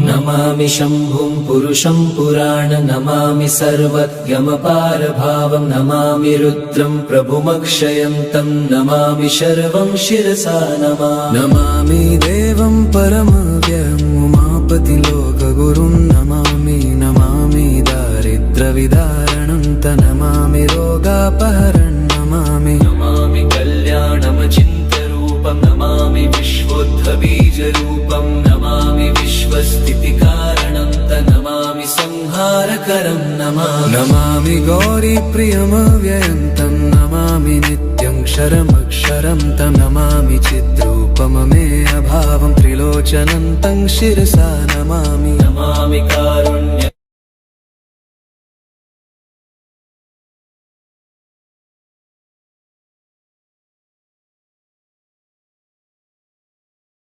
नमामि शम्भुं पुरुषं पुराण नमामि सर्वज्ञमपारभावं नमामि रुद्रं प्रभुमक्षयन्तं नमामि शर्वं शिरसा नमामि देवं परमव्ययम् उमापतिलोकगुरुं नमामि नमामि दारिद्र्यविदारणं नमामि रोगापहरणं नमामि कल्याणमचिन्त्यरूपं नमामि विश्वोत्थबीजरूपं नमामि विश्वस्थितिकारणं नमामि संहारकरं नमामि गौरीप्रियमव्ययन्तं नमामि नित्यं क्षरमक्षरं नमामि चिद्रूपममेयभावं त्रिलोचनं तं शिरसा नमामि कारुण्य